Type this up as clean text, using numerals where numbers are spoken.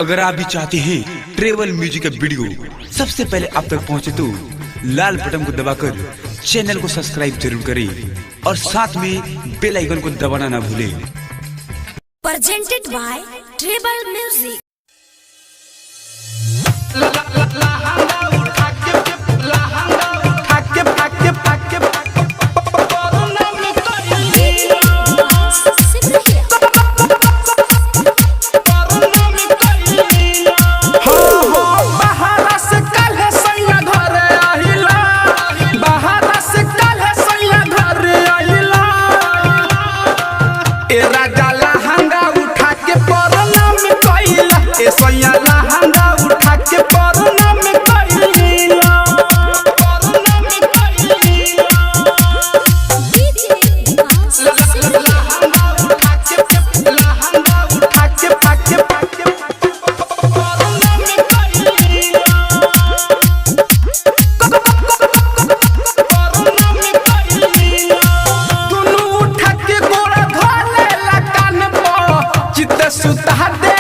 अगर आप भी चाहते हैं ट्रेवल म्यूजिक का वीडियो सबसे पहले आप तक पहुंचे तो लाल बटन को दबाकर चैनल को सब्सक्राइब जरूर करें और साथ में बेल आइकन को दबाना ना भूलें। Presented by Tribal Music। सुता दे